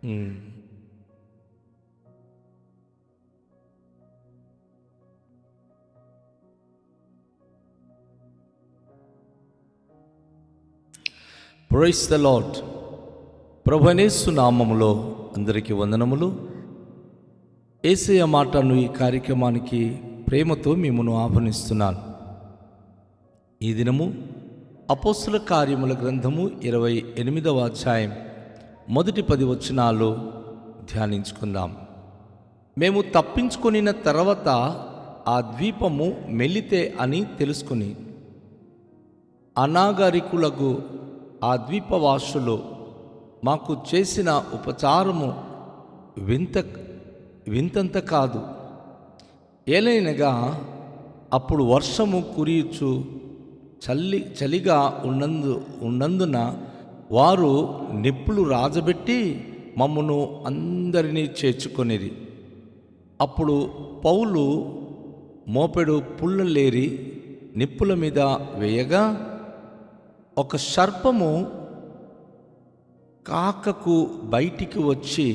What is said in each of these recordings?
Um. Praise the Lord. ప్రభువనేసు నామములో అందరికీ వందనములు. యేసయ్య మాటను ఈ కార్యక్రమానికి ప్రేమతో మిమ్మల్ని ఆహ్వానిస్తున్నాను. ఈ దినము అపోస్తుల కార్యముల గ్రంథము 28వ అధ్యాయం మొదటి 10 వచనాలు ధ్యానించుకుందాం. మేము తప్పించుకొనిన తర్వాత ఆ ద్వీపము మెలితే అని తెలుసుకుని అనాగరికులకు ఆ ద్వీపవాసులు మాకు చేసిన ఉపచారము వింతంత కాదు. ఏలైనగా అప్పుడు వర్షము కురియుచు చలిగా ఉన్నందున వారు నిప్పులు రాజబెట్టి మమ్మను అందరినీ చేర్చుకొనిరి. అప్పుడు పౌలు మోపెడు పుల్లలేరి నిప్పుల మీద వేయగా ఒక సర్పము కాకకు బయటికి వచ్చి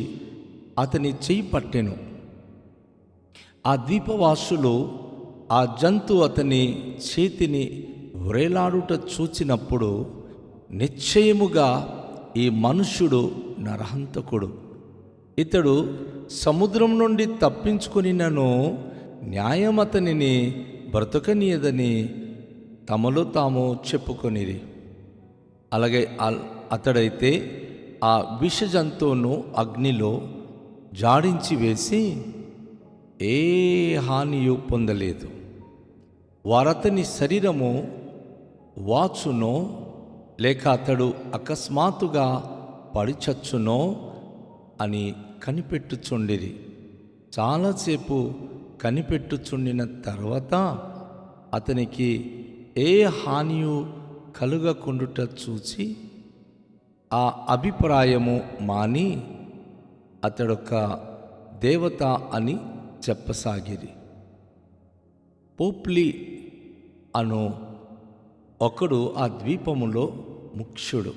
అతని చెయ్యి పట్టెను. ఆ ద్వీపవాసులు ఆ జంతువు అతని చేతిని వ్రేలాడుట చూచినప్పుడు నిశ్చయముగా ఈ మనుష్యుడు నరహంతకుడు, ఇతడు సముద్రం నుండి తప్పించుకొనినను న్యాయం అతనిని బ్రతకనీయదని తమలో తాము చెప్పుకొనిరి. అలాగే అతడైతే ఆ విష జంతువును అగ్నిలో జాడించి వేసి ఏ హానియు పొందలేదు. వారతని శరీరము వాచునో లేక అతడు అకస్మాత్తుగా పడిచచ్చునో అని కనిపెట్టుచుండిరి. చాలాసేపు కనిపెట్టుచుండిన తర్వాత అతనికి ఏ హానియు కలుగకుండుట చూచి ఆ అభిప్రాయము మాని అతడొక దేవత అని చెప్పసాగిరి. పోప్లి అను ఒకడు ఆ ద్వీపములో ముఖ్యుడు.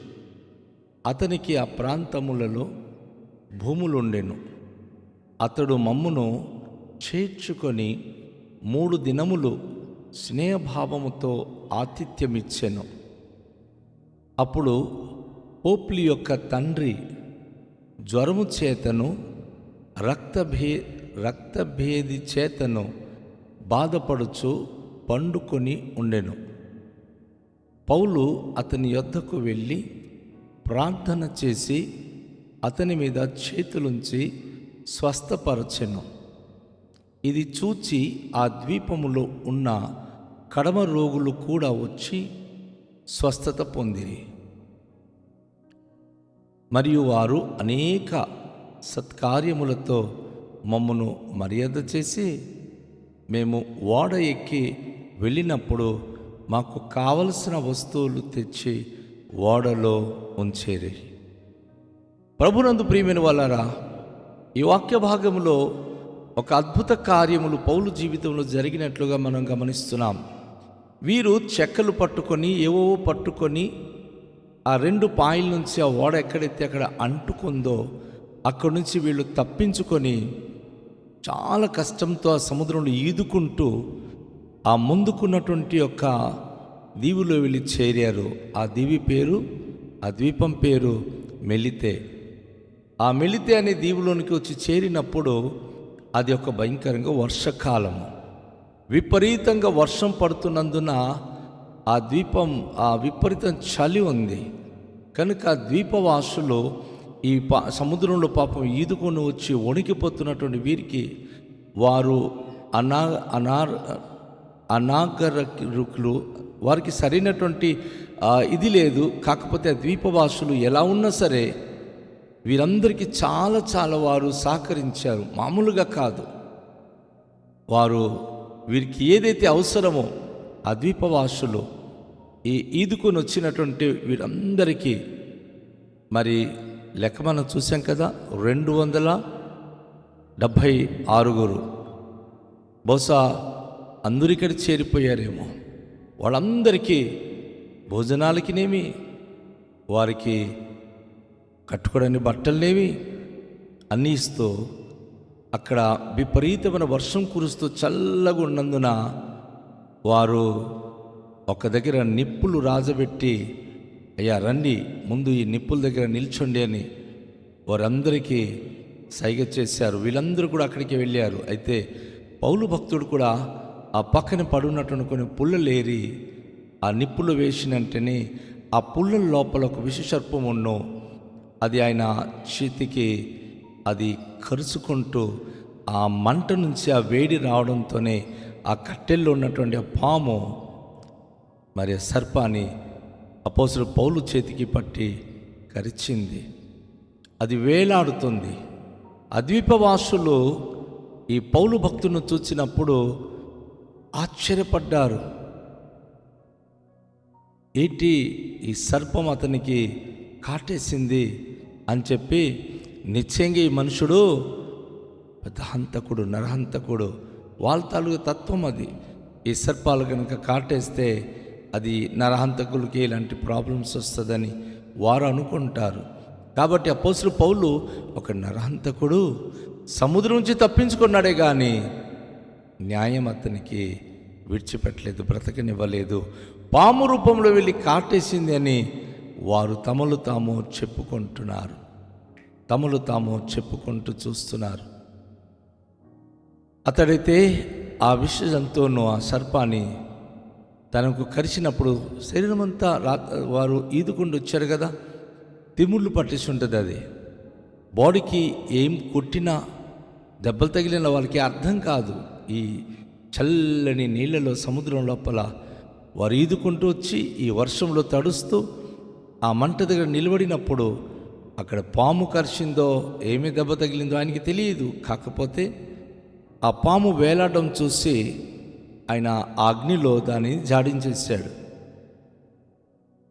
అతనికి ఆ ప్రాంతములలో భూములుండెను. అతడు మమ్మును చేర్చుకొని 3 దినములు స్నేహభావముతో ఆతిథ్యమిచ్చెను. అప్పుడు పోప్లి యొక్క తండ్రి జ్వరము చేతను రక్తభేది చేతను బాధపడుచు పండుకొని ఉండెను. పౌలు అతని యొద్దకు వెళ్ళి ప్రార్థన చేసి అతని మీద చేతులుంచి స్వస్థపరచెను. ఇది చూచి ఆ ద్వీపములో ఉన్న కడమ రోగులు కూడా వచ్చి స్వస్థత పొందిరి. మరియు వారు అనేక సత్కార్యములతో మమ్మను మర్యాద చేసి మేము ఓడ ఎక్కి వెళ్ళినప్పుడు మాకు కావలసిన వస్తువులు తెచ్చి ఓడలో ఉంచేరి. ప్రభునందు ప్రియమైన వాళ్ళారా, ఈ వాక్య భాగంలో ఒక అద్భుత కార్యములు పౌలు జీవితంలో జరిగినట్లుగా మనం గమనిస్తున్నాం. వీరు చెక్కలు పట్టుకొని ఏవో పట్టుకొని ఆ 2 పాయల నుంచి ఆ ఓడ ఎక్కడైతే అక్కడ అంటుకుందో అక్కడి నుంచి వీళ్ళు తప్పించుకొని చాలా కష్టంతో ఆ సముద్రంలో ఈదుకుంటూ ఆ ముందుకున్నటువంటి ఒక దీవిలో వెళ్ళి చేరారు. ఆ ద్వీపం పేరు మెలితే. ఆ మెలితే అనే దీవులోనికి వచ్చి చేరినప్పుడు అది ఒక భయంకరంగా వర్షకాలము. విపరీతంగా వర్షం పడుతున్నందున ఆ విపరీతం చలి ఉంది. కనుక ఆ ద్వీపవాసులు ఈ సముద్రంలో పాపం ఈదుకొని వచ్చి వణికిపోతున్నటువంటి వీరికి వారు అనాగరికులు, వారికి సరైనటువంటి ఇది లేదు. కాకపోతే ఆ ద్వీపవాసులు ఎలా ఉన్నా సరే వీరందరికీ చాలా వారు సహకరించారు. మామూలుగా కాదు. వారు వీరికి ఏదైతే అవసరమో ఆ ద్వీపవాసులు ఈదుకొని వచ్చినటువంటి వీరందరికీ మరి లెక్క మనం చూసాం కదా, 276 బహుశా అందరికీ చేరిపోయారేమో. వాళ్ళందరికీ భోజనాలకినేమి, వారికి కట్టుకోవడానికి బట్టలునేవి, అన్నీస్తో అక్కడ విపరీతమైన వర్షం కురుస్తూ చల్లగా ఉన్నందున వారు ఒక దగ్గర నిప్పులు రాజబెట్టి, అయ్యా రండి ముందు ఈ నిప్పుల దగ్గర నిల్చోండి అని వారందరికీ సైగ చేశారు. వీళ్ళందరూ కూడా అక్కడికి వెళ్ళారు. అయితే పౌలు భక్తుడు కూడా ఆ పక్కన పడున్నటువంటి కొన్ని పుల్లలేరి ఆ నిప్పులు వేసినంటేనే ఆ పుల్లల లోపల ఒక విషసర్పం ఉన్నో అది ఆయన చేతికి అది కరుచుకుంటూ ఆ మంట నుంచి ఆ వేడి రావడంతోనే ఆ కట్టెల్లో ఉన్నటువంటి ఆ పాము మరి ఆ సర్పాన్ని అపోస్తలుడు పౌలు చేతికి పట్టి కరిచింది. అది వేలాడుతుంది. అద్వీపవాసులు ఈ పౌలు భక్తులను చూసినప్పుడు ఆశ్చర్యపడ్డారు. ఏంటి ఈ సర్పం అతనికి కాటేసింది అని చెప్పి, నిశ్చయంగా ఈ మనుషుడు పెద్ద హంతకుడు, నరహంతకుడు, వాళ్ళ తాలూకు తత్వం అది. ఈ సర్పాలు కనుక కాటేస్తే అది నరహంతకులకి ఇలాంటి ప్రాబ్లమ్స్ వస్తుందని వారు అనుకుంటారు. కాబట్టి అపోస్తలుడు పౌలు ఒక నరహంతకుడు సముద్రం నుంచి తప్పించుకున్నాడే కానీ న్యాయం అతనికి విడిచిపెట్టలేదు, బ్రతకనివ్వలేదు. పాము రూపంలో వెళ్ళి కాటేసింది అని వారు తమలు తాము చెప్పుకుంటున్నారు, తమలు తాము చెప్పుకుంటూ చూస్తున్నారు. అతడైతే ఆ విష జంతువును, ఆ సర్పాన్ని తనకు కరిచినప్పుడు శరీరం అంతా వారు ఈదుకుంటూ వచ్చారు కదా, తిమ్ముళ్ళు పట్టేసి ఉంటుంది. అది బాడీకి ఏం కొట్టినా దెబ్బలు తగిలిన వాళ్ళకి అర్థం కాదు. ఈ చల్లని నీళ్ళలో సముద్రం లోపల వారు ఈదుకుంటూ వచ్చి ఈ వర్షంలో తడుస్తూ ఆ మంట దగ్గర నిలబడినప్పుడు అక్కడ పాము కరిచిందో ఏమి దెబ్బ తగిలిందో ఆయనకి తెలియదు. కాకపోతే ఆ పాము వేలాడడం చూసి ఆయన ఆ అగ్నిలో దాన్ని జాడించేశాడు.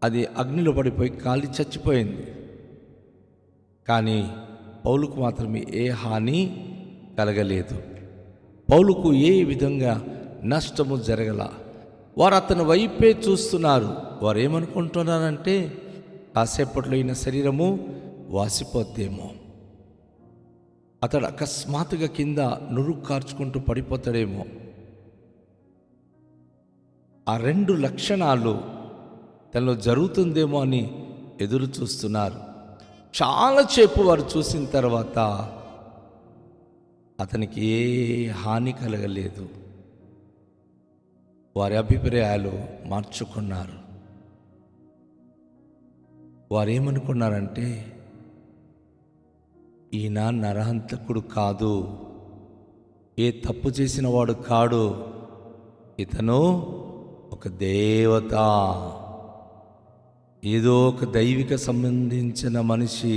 అది అగ్నిలో పడిపోయి కాలి చచ్చిపోయింది. కానీ పౌలుకు మాత్రమే ఏ హాని కలగలేదు. పౌలుకు ఏ విధంగా నష్టము జరగల. వారు అతని వైపే చూస్తున్నారు. వారు ఏమనుకుంటున్నారంటే కాసేపట్లో ఈయన శరీరము వాసిపోద్దేమో, అతడు అకస్మాత్తుగా కింద నురుగు కార్చుకుంటూ పడిపోతాడేమో. ఆ 2 లక్షణాలు తనలో జరుగుతుందేమో అని ఎదురు చూస్తున్నారు. చాలాసేపు వారు చూసిన తర్వాత అతనికి ఏ హాని కలగలేదు. వారి అభిప్రాయాలు మార్చుకున్నారు. వారేమనుకున్నారంటే ఈయన నరహంతకుడు కాదు, ఏ తప్పు చేసిన వాడు కాడు, ఇతను ఒక దేవత, ఏదో ఒక దైవిక సంబంధించిన మనిషి,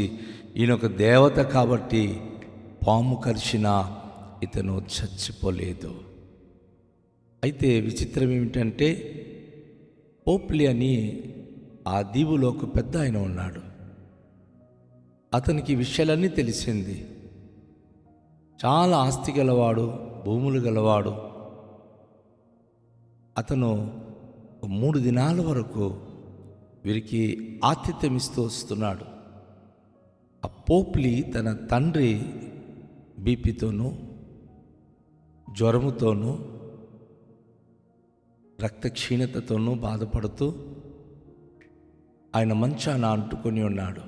ఈయన ఒక దేవత కాబట్టి పాము కరిచినా ఇతను చచ్చిపోలేదు. అయితే విచిత్రం ఏమిటంటే పోప్లి అని ఆ దీవులో ఒక పెద్ద ఆయన ఉన్నాడు. అతనికి విషయాలన్నీ తెలిసింది. చాలా ఆస్తి గలవాడు, భూములు గలవాడు. అతను 3 దినాల వరకు వీరికి ఆతిథ్యం ఇస్తూ వస్తున్నాడు. ఆ పోప్లి తన తండ్రి బీపీతోనూ, జ్వరముతోనూ, రక్తక్షీణతతోనూ బాధపడుతూ ఆయన మంచాన అంటుకొని ఉన్నాడు.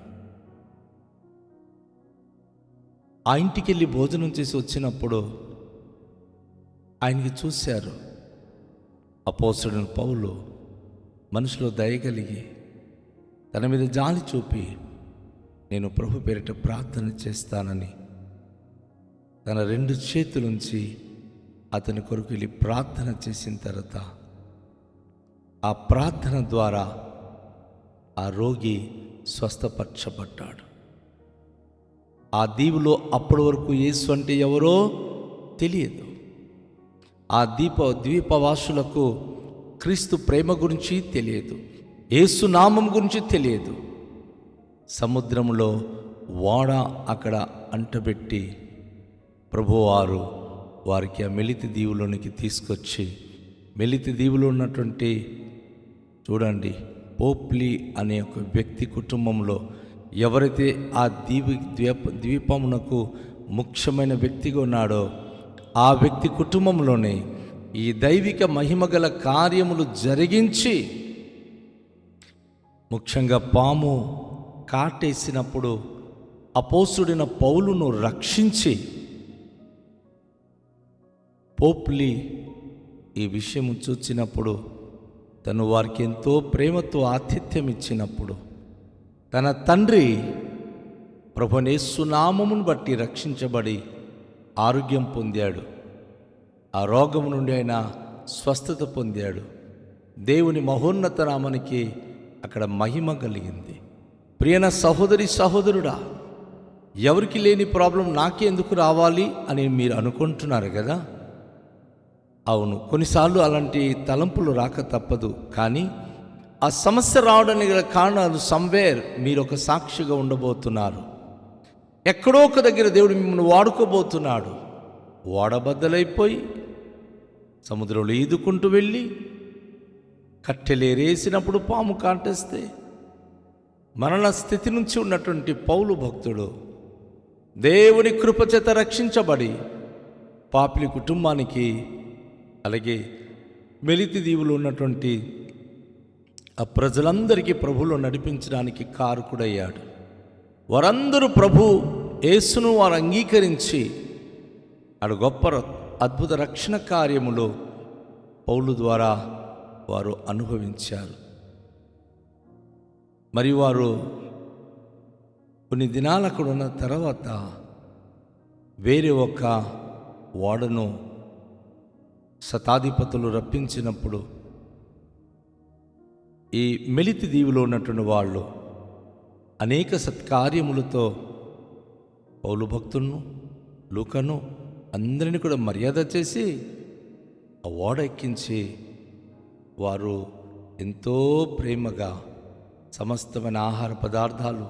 ఆ ఇంటికి వెళ్ళి భోజనం చేసి వచ్చినప్పుడు ఆయనకి చూశారు. అపోస్తలుడైన పౌలు మనసులో దయగలిగి తన మీద జాలి చూపి, నేను ప్రభు పేరిట ప్రార్థన చేస్తానని తన 2 చేతులుంచి అతని కొరకు వెళ్ళి ప్రార్థన చేసిన తర్వాత ఆ ప్రార్థన ద్వారా ఆ రోగి స్వస్థపరచబడ్డాడు. ఆ దీవులో అప్పటి వరకు యేసు అంటే ఎవరో తెలియదు. ఆ ద్వీపవాసులకు క్రీస్తు ప్రేమ గురించి తెలియదు, యేసు నామం గురించి తెలియదు. సముద్రంలో ఓడ అక్కడ అంటబెట్టి ప్రభువారు వారికి ఆ మెలితి దీవులోనికి తీసుకొచ్చి, మెలితి దీవులో ఉన్నటువంటి చూడండి పోప్లి అనే ఒక వ్యక్తి కుటుంబంలో ఎవరైతే ఆ ద్వీపమునకు ముఖ్యమైన వ్యక్తిగా ఉన్నాడో ఆ వ్యక్తి కుటుంబంలోనే ఈ దైవిక మహిమగల కార్యములు జరిగించి, ముఖ్యంగా పాము కాటేసినప్పుడు అపోస్తుడైన పౌలును రక్షించి, పోప్లీ ఈ విషయం చూచినప్పుడు తను వారికి ఎంతో ప్రేమతో ఆతిథ్యం ఇచ్చినప్పుడు తన తండ్రి ప్రభువైన యేసు నామమును బట్టి రక్షించబడి ఆరోగ్యం పొందాడు. ఆ రోగం నుండి ఆయన స్వస్థత పొందాడు. దేవుని మహోన్నత నామానికి అక్కడ మహిమ కలిగింది. ప్రియన సహోదరి సహోదరుడా, ఎవరికి లేని ప్రాబ్లం నాకే ఎందుకు రావాలి అని మీరు అనుకుంటున్నారు కదా. అవును, కొన్నిసార్లు అలాంటి తలంపులు రాక తప్పదు. కానీ ఆ సమస్య రావడానికి గల కారణాలు సమ్వేర్ మీరు ఒక సాక్షిగా ఉండబోతున్నారు. ఎక్కడో ఒక దగ్గర దేవుడు మిమ్మల్ని వాడుకోబోతున్నాడు. ఓడబద్దలైపోయి సముద్రంలో ఈదుకుంటూ వెళ్ళి కట్టెలేరేసినప్పుడు పాము కాటేస్తే మరణ స్థితి నుంచి ఉన్నటువంటి పౌలు భక్తుడు దేవుని కృపచేత రక్షించబడి పాపిలి కుటుంబానికి, అలాగే మెలితి దీవులు ఉన్నటువంటి ఆ ప్రజలందరికీ ప్రభువులో నడిపించడానికి కారకుడయ్యాడు. వారందరూ ప్రభు యేసును వారు అంగీకరించి ఆడు గొప్ప అద్భుత రక్షణ కార్యములో పౌలు ద్వారా వారు అనుభవించారు. మరి వారు కొన్ని దినాలు అక్కడ ఉన్న తర్వాత వేరే ఒక ఓడను శతాధిపతులు రప్పించినప్పుడు ఈ మెలితి దీవిలో ఉన్నటువంటి వాళ్ళు అనేక సత్కార్యములతో పౌలు భక్తులను, లూకను అందరినీ కూడా మర్యాద చేసి ఆ ఓడ ఎక్కించి వారు ఎంతో ప్రేమగా సమస్తమైన ఆహార పదార్థాలు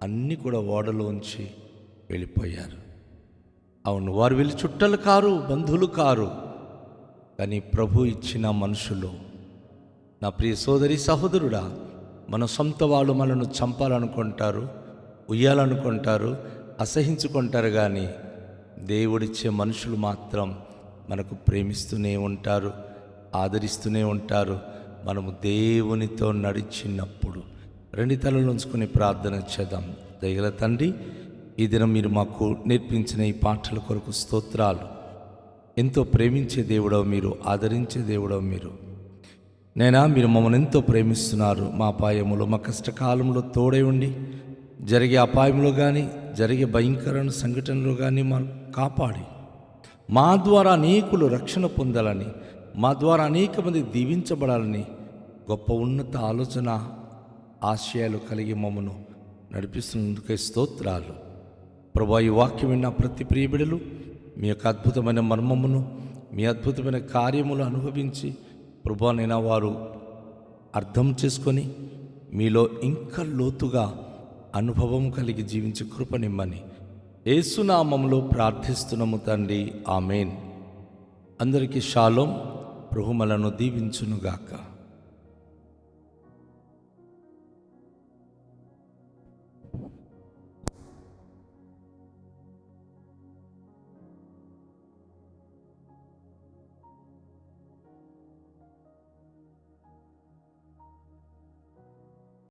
అన్నీ కూడా ఓడలోంచి వెళ్ళిపోయారు. అవును, వారు వీళ్ళు చుట్టలు కారు, బంధువులు కారు, కానీ ప్రభు ఇచ్చిన మనుషులు. నా ప్రియ సోదరి సహోదరుడా, మన సొంత వాళ్ళు మనను చంపాలనుకుంటారు, ఉయ్యాలనుకుంటారు, అసహించుకుంటారు. కానీ దేవుడిచ్చే మనుషులు మాత్రం మనకు ప్రేమిస్తూనే ఉంటారు, ఆదరిస్తూనే ఉంటారు. మనము దేవునితో నడిచినప్పుడు రెండు తలలు ఉంచుకుని ప్రార్థన చేద్దాం. దయగల తండ్రి, ఈ దినం మీరు మాకు నేర్పించిన ఈ పాటల కొరకు స్తోత్రాలు. ఎంతో ప్రేమించే దేవుడవు మీరు, ఆదరించే దేవుడవు మీరు. నైనా మీరు మమ్మల్ని ఎంతో ప్రేమిస్తున్నారు. మా అపాయములో, మా కష్టకాలంలో తోడై ఉండి జరిగే అపాయంలో కానీ, జరిగే భయంకరమైన సంఘటనలో కానీ మా కాపాడి, మా ద్వారా అనేకులు రక్షణ పొందాలని, మా ద్వారా అనేక మంది దీవించబడాలని గొప్ప ఉన్నత ఆలోచన, ఆశయాలు కలిగి మమ్మను నడిపిస్తున్నందుకే స్తోత్రాలు. ప్రభువా, ఈ వాక్యం విన్న ప్రతి ప్రియబిడలు మీ యొక్క అద్భుతమైన మర్మమును, మీ అద్భుతమైన కార్యములు అనుభవించి ప్రభువా వారు అర్థం చేసుకొని మీలో ఇంకా లోతుగా అనుభవం కలిగి జీవించే కృపనిమ్మని యేసు నామములో ప్రార్థిస్తున్నాము తండ్రి, ఆమేన్. అందరికీ షాలోం. ప్రభు మనను దీవించునుగాక.